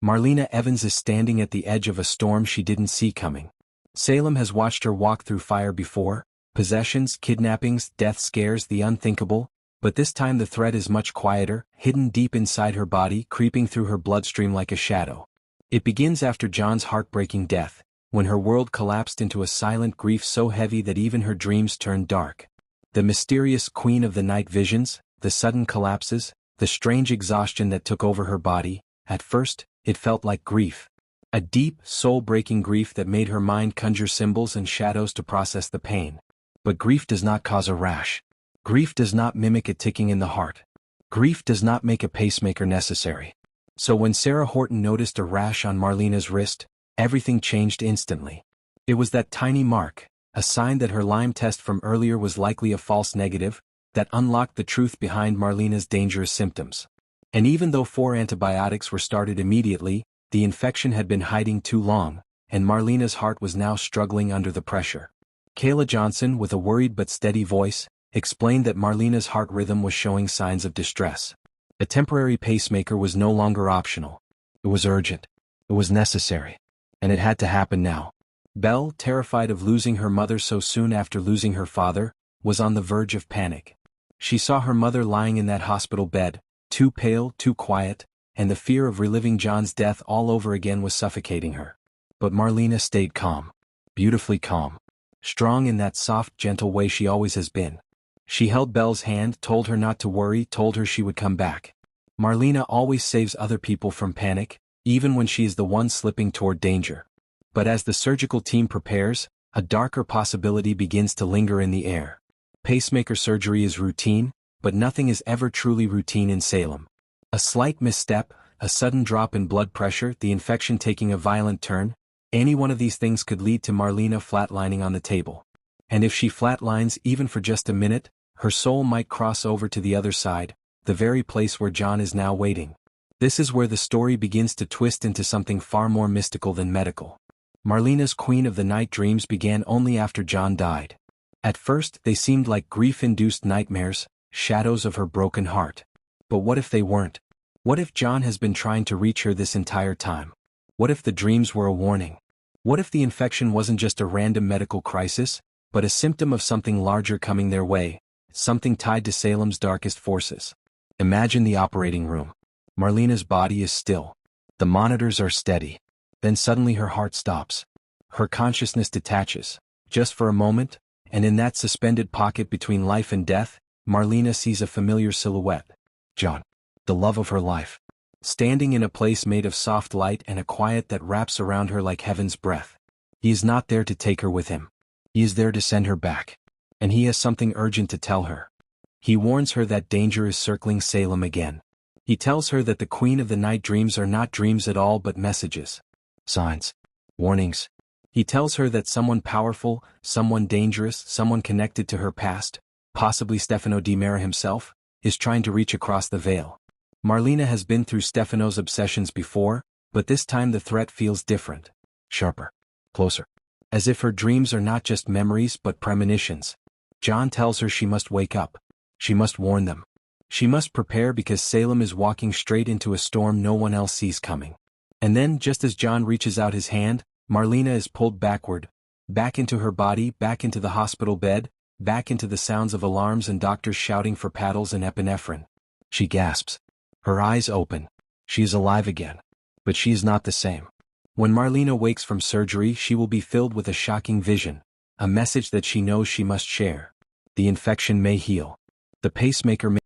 Marlena Evans is standing at the edge of a storm she didn't see coming. Salem has watched her walk through fire before: possessions, kidnappings, death scares, the unthinkable. But this time the threat is much quieter, hidden deep inside her body, creeping through her bloodstream like a shadow. It begins after John's heartbreaking death, when her world collapsed into a silent grief so heavy that even her dreams turned dark. The mysterious queen of the night visions, the sudden collapses, the strange exhaustion that took over her body. At first, it felt like grief. A deep, soul-breaking grief that made her mind conjure symbols and shadows to process the pain. But grief does not cause a rash. Grief does not mimic a ticking in the heart. Grief does not make a pacemaker necessary. So when Sarah Horton noticed a rash on Marlena's wrist, everything changed instantly. It was that tiny mark, a sign that her Lyme test from earlier was likely a false negative, that unlocked the truth behind Marlena's dangerous symptoms. And even though 4 antibiotics were started immediately, the infection had been hiding too long, and Marlena's heart was now struggling under the pressure. Kayla Johnson, with a worried but steady voice, explained that Marlena's heart rhythm was showing signs of distress. A temporary pacemaker was no longer optional. It was urgent. It was necessary. And it had to happen now. Belle, terrified of losing her mother so soon after losing her father, was on the verge of panic. She saw her mother lying in that hospital bed, too pale, too quiet, and the fear of reliving John's death all over again was suffocating her. But Marlena stayed calm. Beautifully calm. Strong in that soft, gentle way she always has been. She held Belle's hand, told her not to worry, told her she would come back. Marlena always saves other people from panic, even when she is the one slipping toward danger. But as the surgical team prepares, a darker possibility begins to linger in the air. Pacemaker surgery is routine, but nothing is ever truly routine in Salem. A slight misstep, a sudden drop in blood pressure, the infection taking a violent turn, any one of these things could lead to Marlena flatlining on the table. And if she flatlines even for just a minute, her soul might cross over to the other side, the very place where John is now waiting. This is where the story begins to twist into something far more mystical than medical. Marlena's Queen of the Night dreams began only after John died. At first, they seemed like grief-induced nightmares, shadows of her broken heart. But what if they weren't? What if John has been trying to reach her this entire time? What if the dreams were a warning? What if the infection wasn't just a random medical crisis, but a symptom of something larger coming their way, something tied to Salem's darkest forces? Imagine the operating room. Marlena's body is still. The monitors are steady. Then suddenly her heart stops. Her consciousness detaches, just for a moment, and in that suspended pocket between life and death, Marlena sees a familiar silhouette. John, the love of her life, standing in a place made of soft light and a quiet that wraps around her like heaven's breath. He is not there to take her with him. He is there to send her back. And he has something urgent to tell her. He warns her that danger is circling Salem again. He tells her that the Queen of the Night dreams are not dreams at all but messages. Signs. Warnings. He tells her that someone powerful, someone dangerous, someone connected to her past, possibly Stefano Di Mera himself, is trying to reach across the veil. Marlena has been through Stefano's obsessions before, but this time the threat feels different. Sharper. Closer. As if her dreams are not just memories but premonitions. John tells her she must wake up. She must warn them. She must prepare because Salem is walking straight into a storm no one else sees coming. And then, just as John reaches out his hand, Marlena is pulled backward, back into her body, back into the hospital bed, back into the sounds of alarms and doctors shouting for paddles and epinephrine. She gasps. Her eyes open. She is alive again. But she is not the same. When Marlena wakes from surgery, she will be filled with a shocking vision, a message that she knows she must share. The infection may heal. The pacemaker may